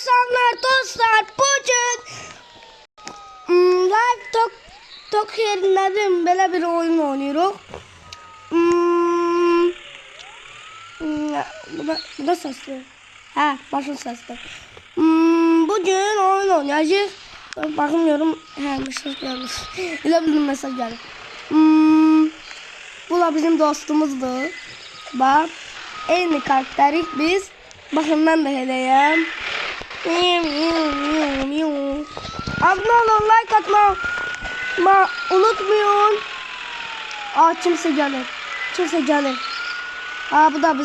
akşamlar dostlar. Bugün live tok yerindedim. Böyle bir oyun oynuyoruz. Bu da sesli. Ha, başın sesli. Bugün oyun oynayacağız. Bakmıyorum. He, mesaj gelmiş. İle bizim mesaj geldi. Bu da bizim dostumuzdu. Bak. Aynı karakterik biz. Bakın ben de hediyem. Abone olun, like atma unutmayın. Kimse gelir. Kimse gelir. Bu da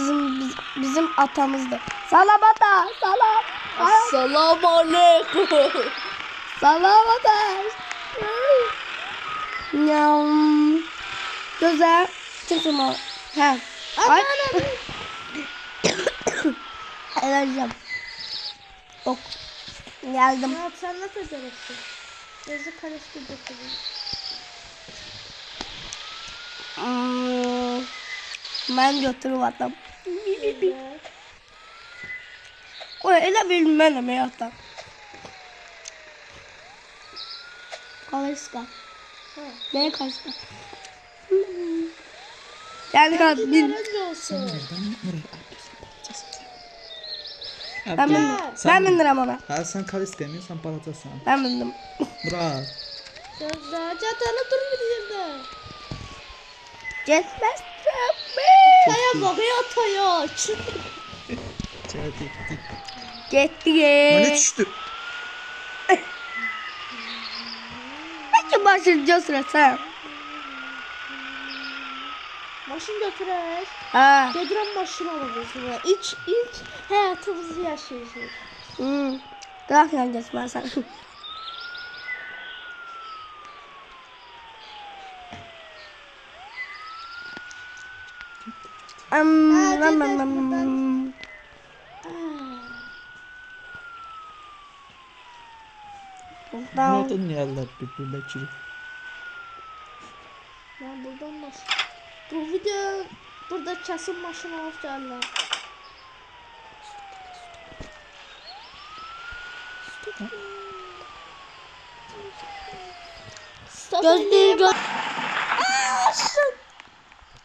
bizim atamızdı. Salam ata. Salam. Assalamu alaikum. Salam ata. Güzel. Kimse mi? He. Ay. Eleceğim. Ok. Geldim. Ya sen nasıl göreceksin? Gözü karıştırdık. Ben götürüp atam. O öyle bilmem ne yaptım. Kalırsa. Ne kalırsa. Yani kadın. Ben bindirəm ona. Ha sen kal istemiyorsan balacasan. Ben bindim. Bırak. Gözler çatalı dur bir yerde. Getmez. Taya bak ya taya. Gitti. Ne düştü? Peki başlayacağız sırası. Maşın götürək. Ha. Gedirəm maşın alacağız. İlk hayatımızı yaşayacağız. Bırak yanacağız ben sana. Ne dünyalar birbirine çürük. Ben buradan maşın. Bu video burada kesin maşın alıp gelirler.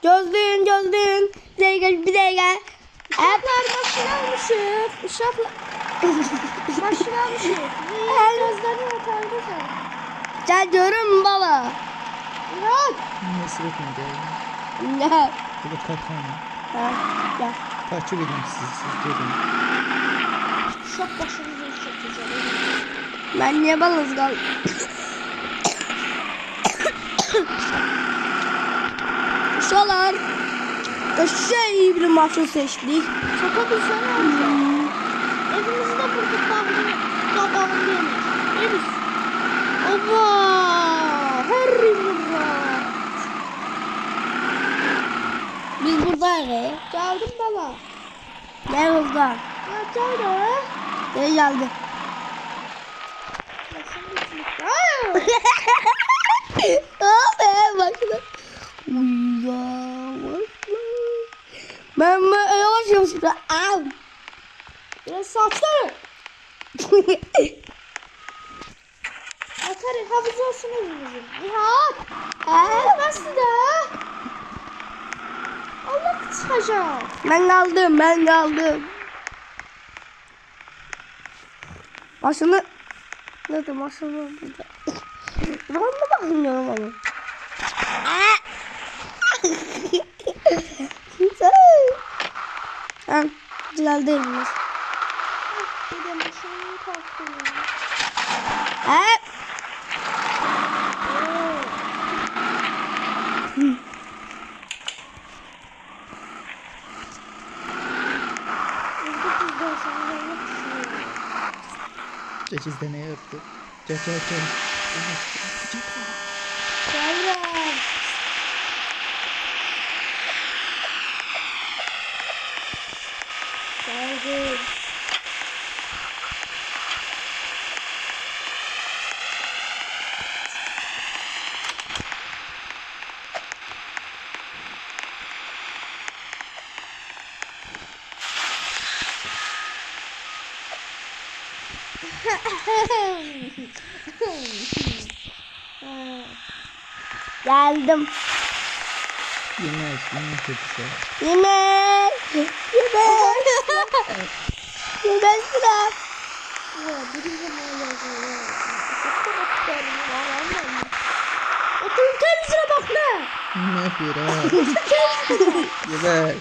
Gözlüğün. Bir de gel. Uşaklar maşın almışıq. Uşaklar maşın almışıq. Niye gözlerini otardın? Gel görün baba. Murat. Nasıl bakın Ne? Bu da kalkan. Gel. Takip edin siz görün. Uşak başınızı çekeceğim. Ben niye balız kaldım? Uşalar. Şey bir maçı seçtik. Şaka bir şey olacak. Evimizde burada babamın yemiş. Yeriz. Ova. Harry Murat. Biz buradayız. Geldim baba. Gel burada. Ya geldi. Ne geldi? Abi bakın. Ben yavaş. Au. Biraz saçları. Atarım hafize olsun evimizin. Nihat. Nasıl da? Allah çıkacak. Ben kaldım. Başını... Nerede başını burada? Ben de bakmıyorum ama. Güzel değil mi? Bir de maşını kalktım. Cecizde ne yaptı? Gel. Geldim. Geldim. Geldim. Yemek kedisi. Yemek. Yemek. Yemek sıra. Ya birinci hala ya. Çok atıyorum ya. Oturun temizine bak ne? Ne yapıyor ha? Yemek.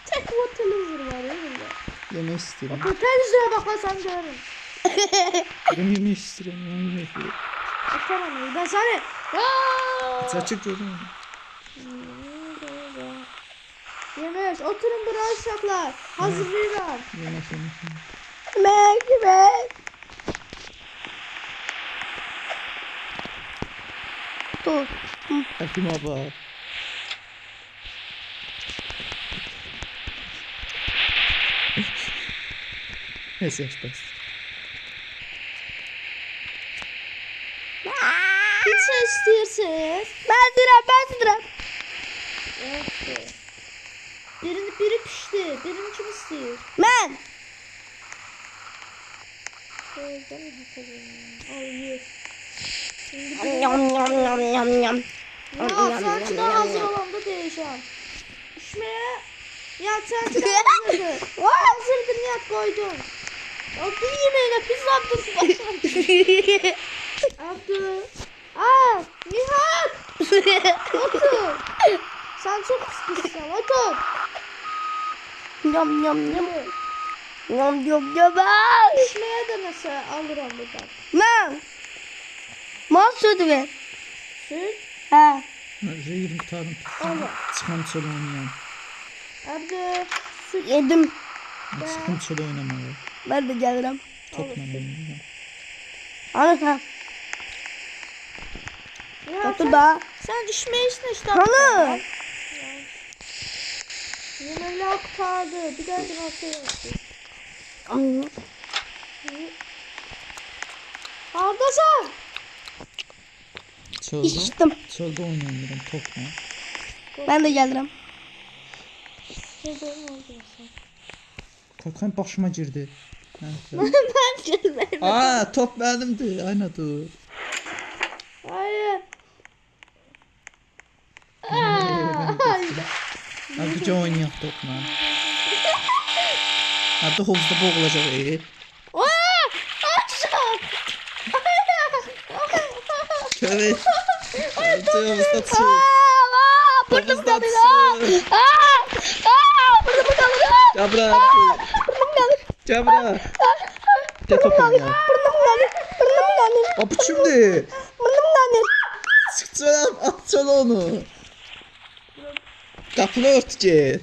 Tek bu televizyon var ya burada. Yemek istiyorum. Otur temizine bak lan sen görün. Benim yemek istiyorum. Yemek yapıyor. Tamam ben sana. Açık gördün. Yemek oturun buraya uşaklar. Hazırlayın. Yemek. Yemek. Yemek. Dur. Hakim baba. Neyse bas. Pizza istiyorsanız. Ben sıra. Evet. Biri pişti. Birini kim istiyor? Ben. Yam. Ya sanki daha hazır olan da değişen. Pişmeye. Ya sanki daha hazırdı. Hazırdı Nihat koydum. Abdü yemeğine pizza Abdü. Abdü. Aa Nihat. Otur. Sen çok sıkışsın. Otur. Yam. Pişmeye de mesela alırım buradan. Ben. Mal sütü ver. Süt. Ha. Zehir kurtardım. Allah. Çıkan çöl oynayan. Abdü. Süt. Yedim. Çıkın çöl oynamaya. Ben de gelirim. Topla oynamaya. Ana. Ya Otur da. sen düşme işte. Ana. Yemekler kurtardı. Bir daha atayım. Arda'san. Çölde. İçtim. Çölde oynayalım topla. Ben de gelirim. Kalkan başıma girdi. Ben gelmedim. Aa top benimdi. Aynen dur. Hayır. Hadi can oynayalım topla. Hadi havuzda boğulacak. Köve. Hadi havuzda çık. Burnum Havuzda kalıyor. çık. Burnum kalıyor. Cabra. Burnum kalıyor. Cabra. Gel top oynayalım. Burnum kalıyor. Aa bu kimdi? Burnum kalıyor. Çıksana at onu. Kapını ört git.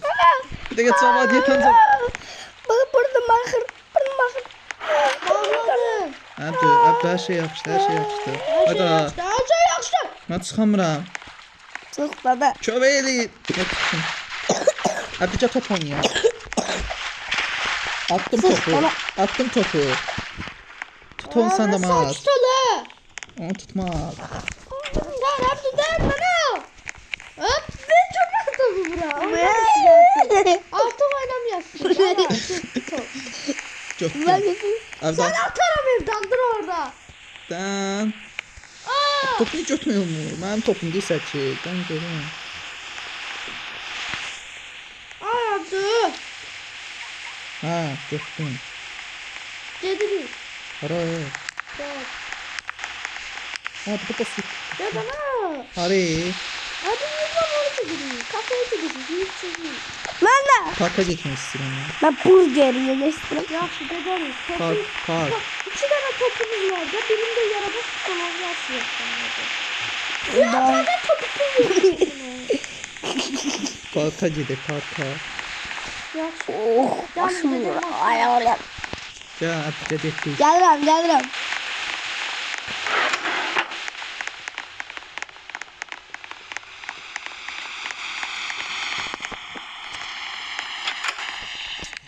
Bir de cabra yetence. Burnum bakır. Bağladım. Hadi her şey yapıştı. Hadi. Her şey yaxşı. Ben çıkamıram. Sıkladı. Köveğli. Hadi gel top oynayalım. Attım topu. Tut onu sen de mat. Saçtalı. Onu tutmaz. Lan hep der bana. Hep ben çok atladım bura. Altı oynamıyorsun. Çok Ben güzel. de Sen Evden. atarım evden dur orada. Dan. Topunu götürmüyor mu? Benim topum değil ki. Ben görüyorum. Ay Abdü. Ha götürdüm. Dedi Para. Bak. Hadi bu da süt. De bana. Hadi. Hadi yüzden orası gidiyor. Kafaya gidiyor. Büyük çizgi. Ben de. Parka gitmek istiyorum ya. Ben burger yemek istedim. Yaxşı dederiz. Park. İki tane topumuz var da birinde yarabı futbolun yarısı yok. Ya tane topu Parka gidelim parka. Yaxşı. Oh, başım ağrıyor. Ya hadi gidelim. Gelirim.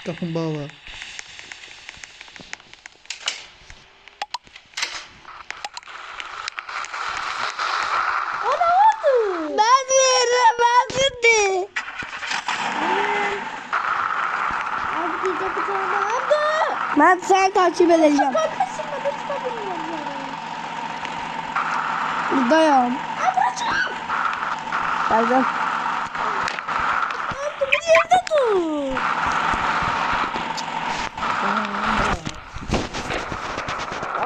Kaplumbağa. Ana oldu. Ben de. Abi bir tane aldı. Ben seni takip edeceğim. bilmiyorum yani. Buradayım. Geldim. Abi bir yerde dur.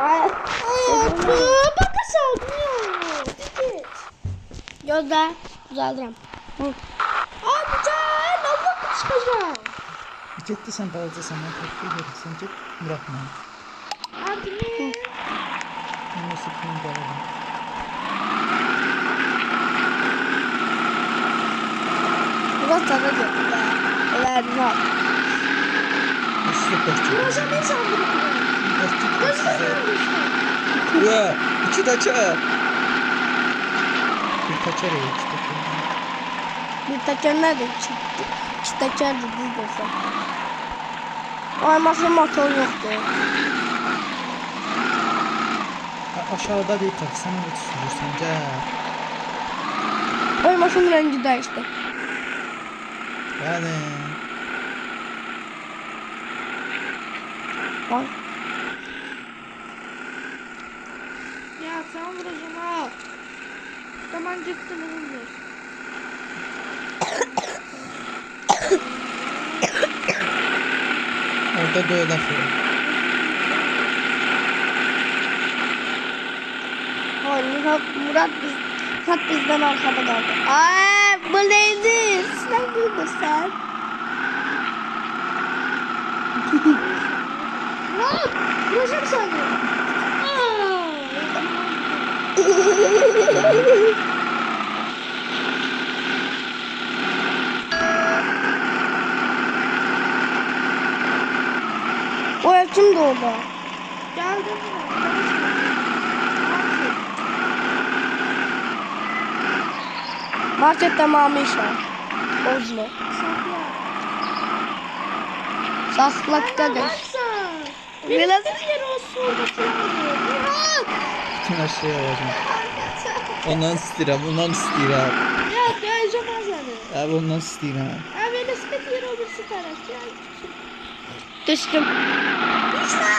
Ay. Abi bak aşağı dönüyor. Git. Gözde. Uzaldırım. Abi gel. Allah çıkacağım. Getdi sən balacasan, mən təkbir verirsən, get buraxma. Abi ne? Mən o sıkını qalarım. Biraz tadı geldi. Evet, güzel. Üstü boş çək. Vuracağım ne sandın? Boş çək. Gözlerim Ura, iki taçar. Bir taçar ya, iki taçar. Bir teker nerede çıktı? İki teker de düz desem. Ay maşın motor yoktu. Aşağıda bir tak, sən onu sürürsən, gəl. Ay maşın rengi değişti. Yəni, Ay. Ya sen vuracağım ha. Tamam gittim elimdir. orada böyle axı. Ay Murat bizden arkada kaldı. Ay bu neydi? Sen buldun sen. Lan! Vuracağım seni. O ev kimdi orada? Geldim ben. Markette mamişa. Ozlu. Saslaktadır. Baksan. Biraz Bir yere olsun orada falan. Bütün her şeyi alacağım. Ondan istəyirəm, ondan istəyirəm. Ya döveceğim ben seni. Abi ondan istəyirəm. Ya velosiped yeri olursa taraf. Ya. düştüm. Düşme.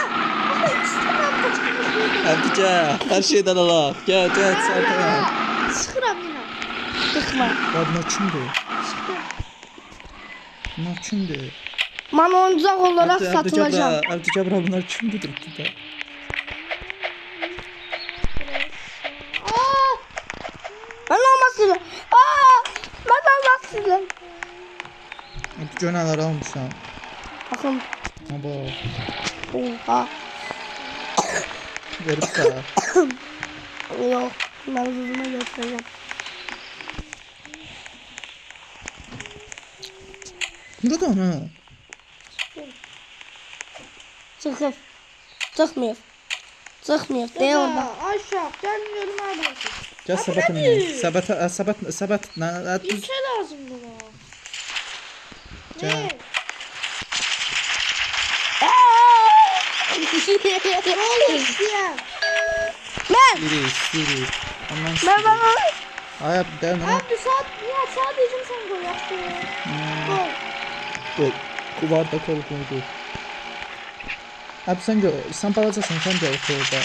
İstemem kaçtığımız Abi gəl, hər şeydən alaq. Gəl, sərtən. Sıkıram yine. Tıkma. Ya bunlar kimdir? Sıkıram. Bunlar kimdir? Ben oyuncak olarak satılacağım. Abdü Cabra bunlar kimdir burada? Aa! Ben olmasın. Ben olmasın. Abdü Gönaları almışam. Bakın. Aba, Oha. verib də. Yok. Ben hızına götüreceğim. Burada ana. Çıkıp. Çıkmıyor. Çıkmıyor. De orada. Aşağı gelmiyorum abi. Gəl səbət minə. Səbət nə? İlçe lazım buna. Gel. Ne? Ben. Oğlum isteyen. Siri. Ondan Ben. istəyirəm. Ay, Abdü də nə? Abi sadece sen gol yaptın. Gol. Qol. Kuvarda kol qoydu. Abi sən balacasan, sən də otur orada.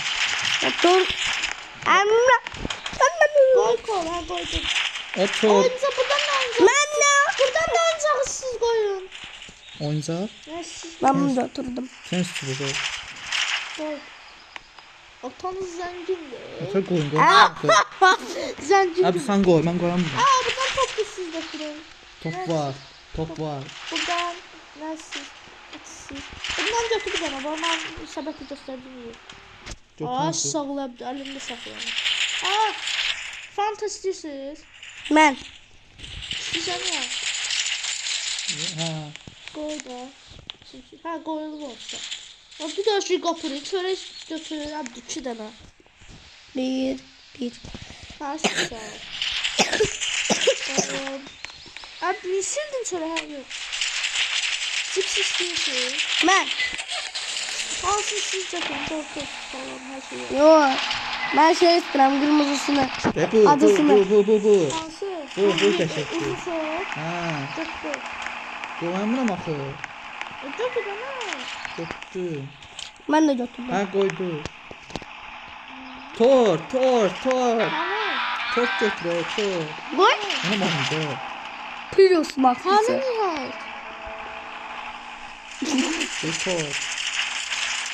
Otur. Emre. Gol gol ha gol. Otur. Oyunca buradan da oynayacak. Ben ne? Buradan da oynayacak siz koyun. Oyuncaq. Ne siz Ben burada oturdum. Sən istəyir qoy. gol. Otanız zengindi. Otur qoyun, qoy. Zengindi. Abi sən qoy, mən qoyamıram. Aa buradan top da siz de kurun. Top var. Buradan ne siz? Siz. Bundan götür bir tane. Bana sabahı gösterdiğim gibi. Aa sağ ol abi. Elimde saklayalım. Aa. Fantastisiz. Ben. Güzel ya. Ha. Koy da. Ha koyulur olsa. Ya bir daha şey kapırın. Şöyle götürün abi 2 tane. Bir. Ha sağ ol. Tamam. Abi bir sildin şöyle ha yok. Cips istiyorsun. Ben. Alsın siz yapın. Korkut falan her şeyi. Yok. Ben şey istedim kırmızısını. Bu. Adısını. Bu. Alsın. Bu teşekkür. Uzun soğuk. Ha. Döktü. Qoyamıram axı. Döktü bana. Döktü. Ben de götürdüm. Ha, qoydu. Tor. Hani? Top götür, tor. Koy. Aman da. Piros Hani maskesi. Nihayet? Tor.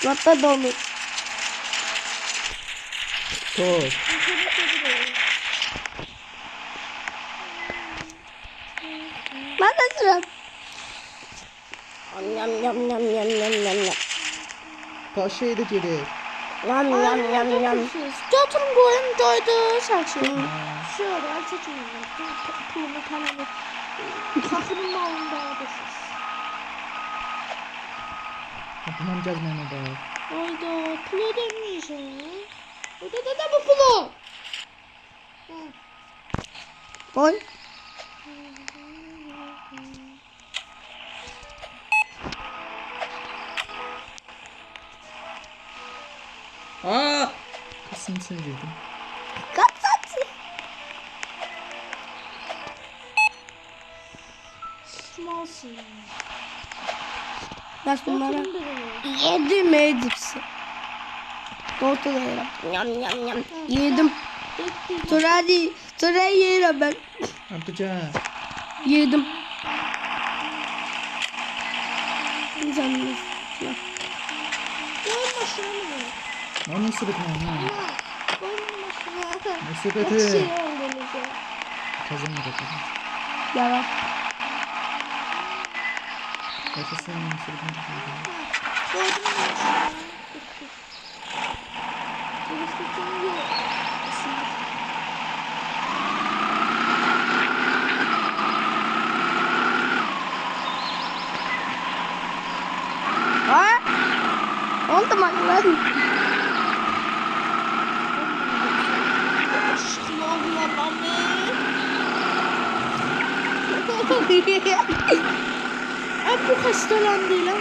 Hatta dolu. Tor. Ben de sıram. Yam yam yam yam yam yam yam. Paşa'yı da gerek. Yam yam yam yam. Götürün koyun doydu saçı. Şöyle al seçin. Pulumu kalanı. Fakırın malını dağıdırsınız. Kapımam gezmeme bak. Hayda pul ödemiş ha. Öde bu pulu. Koy. Aa! Kasıntısına girdim. Kaç saat? Sıçmalsın. Yaş bunlara. Götürün birini. Yedim hepsi. Tortu da yerim. Yam yam yam. Yedim. Bekleyin. Sonra hadi. Sonra yerim ben. Abdücan. Yedim. Güzel. Koyun başına mı? Onun sırıtma ha. Koyun başına. Ne Bak sepeti? şey olduğunuzu. Kazanmadı. Yalan. Başlasın sırıtma. Koydum başına. Telefonum yok. Ha? Oldu mu lan? Bu hastalandı değil ama.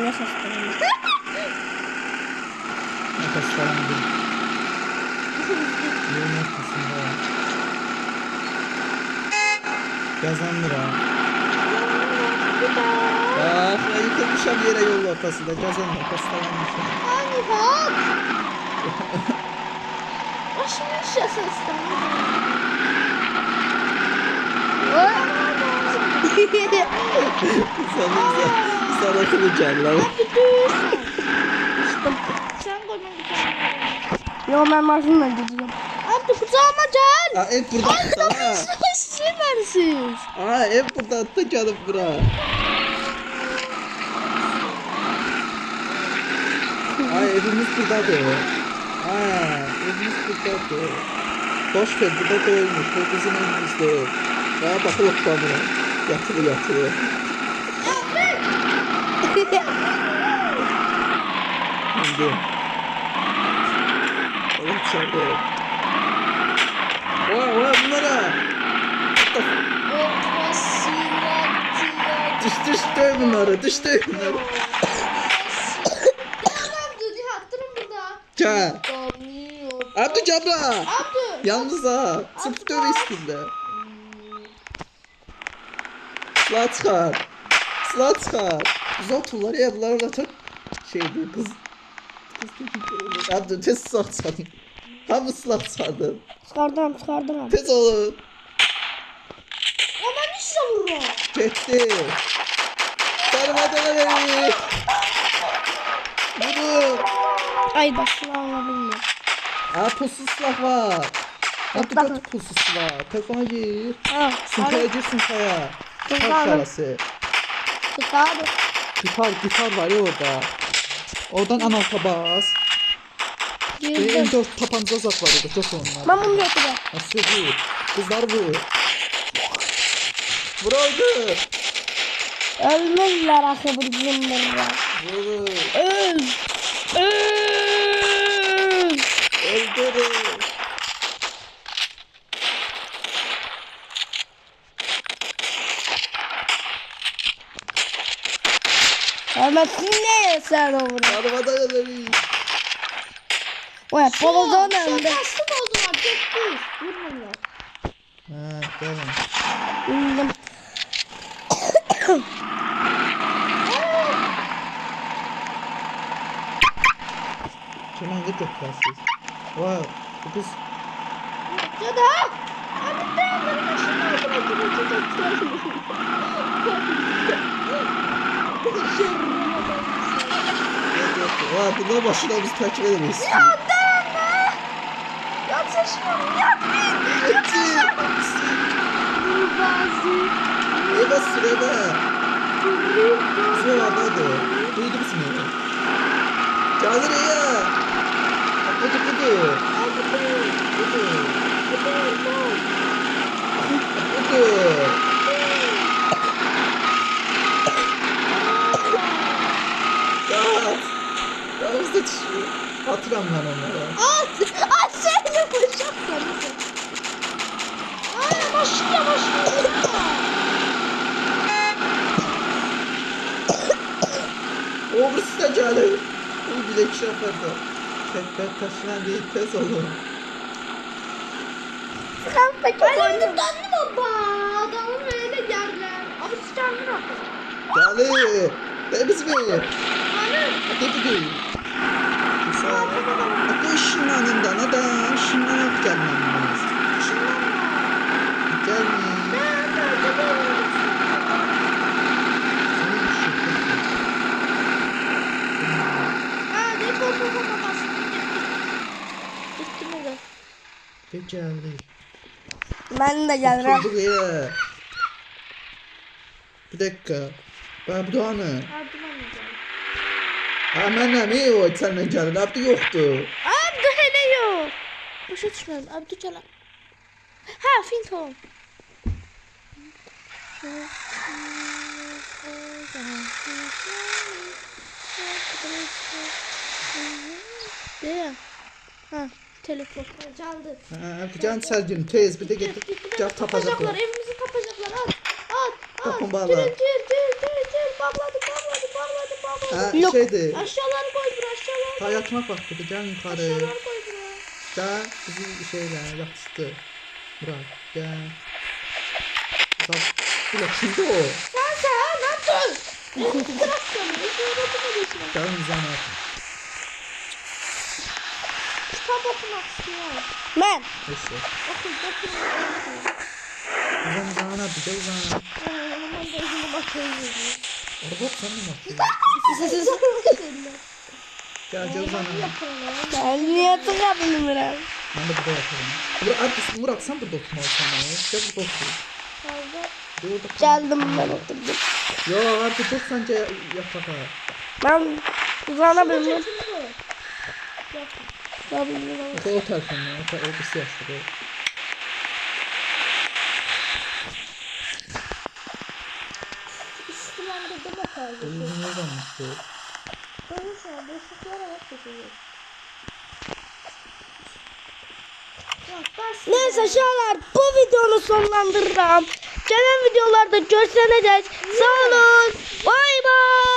Ne şaşırdım. Nefes falan değil. Yolun ortasında. Kazandır ha. Bak ben yıkılmışam yere yolun ortasında. Kazanma hastalanmışım. Hani bak. Başımın şasasından. Sana kılacaklar. Sen koyma bir tane. Yo ben maşınla gideceğim. Abdü kucağıma gel. Aa ev burada attı ha. Süpersiz. Aa ev burada attı canım bura. Aa evimiz buradadır. Aa evimiz buradadır. Boş ver burada doymuş. Bu bizim evimizde. Daha bakıyor kamera. Yatırıyor. Şimdi. Evet çabuk. Vay bunlara. Düş döv bunları. Ca. Abdü cabra. Yalnız ha. Sırf döv üstünde. Silah çıkar. Güzel tulları ya bunlar orada çok şeydi kız. Abdü tez silah çıkardın. Tam silah çıkardın. Çıkardım. Tez olun. Ama ne vuruyor? Gitti. Sarmadılar evi. Vurun. Ay başını almadım ben. Aa puslu silah var. Abdü Bakın. götür puslu silah. Telefona gir. Ha, Sınkaya gir sınkaya. Sınkaya. Park arası. çıkardım. Gitar var ya orada. Oradan analta bas. Girdim. M4 tapanca zat var orada. Çok onlar. Ben bunu götüreceğim. Nasıl bu? Kızlar bu. Vuruldu. Ölmezler akı bizim bunlar. Vuruldu. Öl. Öldürün. Ölmezsin ne sen olur. Armadan ölemeyiz. Oya polozon önde. Teslim oldular. Tek değil. Vurmuyorlar. Ha, tamam. İndim. Kemanı götürsünüz. Vay, bu kız Ya da abi benim başım altına girecek. Vay, bunlar başına biz takip edemeyiz. Ya deme. Ya seçmiyorum. Ya Gitti. Eva süreme. Bize var hadi. Duydu musun ya? Gelir ya. Budu budu. Budu. Budu. Gaz. Gaz da düşüyor. Hatıram ben onlara. At seni bıçak sarısı. Ay başlıyor. O burası da gelir. Bu bilek şoförde. Tekrar taşınan değil tez olur. Elimde döndü baba. Adamın öyle geldiler. Abi sıçandır atın. Gelir. Temiz mi? Hani? Hadi değil. Hadi ışınlanın neden? Işınlanıp gelmemiz. Gelmeyin. Bir geldi. Ben de gelirim. Buraya. Bir dakika. Ben bu da ne? Hemen ne o? Sen ben geldi. Abdi yoktu. Abdü hele yok. Başa düşmedim. Abdü çalan. Ha Finton. De. Ha telefon çaldı. Ha, bu can Sergin tez bir de git gel tapacaklar. Evimizi tapacaklar. At. Kapın bağla. Tır. Bağladı. Ha Yok. şeydi. Aşağıları koy bura aşağıları. Ta yatmak vakti bir gel yukarı. Aşağıları koy bura. Gel bizi şeyle yapıştı. Bırak gel. Bak ulan kimdi o? Sen nasıl? Evimizi bıraksana. Gel zaman. Kitap okumak istiyorum. Ben. Neyse. Okul. Uzan abi gel uzan. Aman da özüme bakıyorum. Orada sen mi yapıyorsun? Gel gel uzan. Ben niye tıkabım biraz? Ben de burada yaparım. Murat, Murat sen burada oturmalısın ama. Gel burada otur. Bir orada kal. Geldim ben oturdum. Yo artık dur sence yapak ha. Ben uzanabilirim. Uzanabilirim. O telefonla. O bir siyastır o. İstilandırdım o kadar. Oyunu ne olmuştu? Konuşma, boşluklara bak çekiyor. Neyse şahlar bu videonu sonlandırırım. Gelen videolarda görüşene dek sağ olun. Bay bay.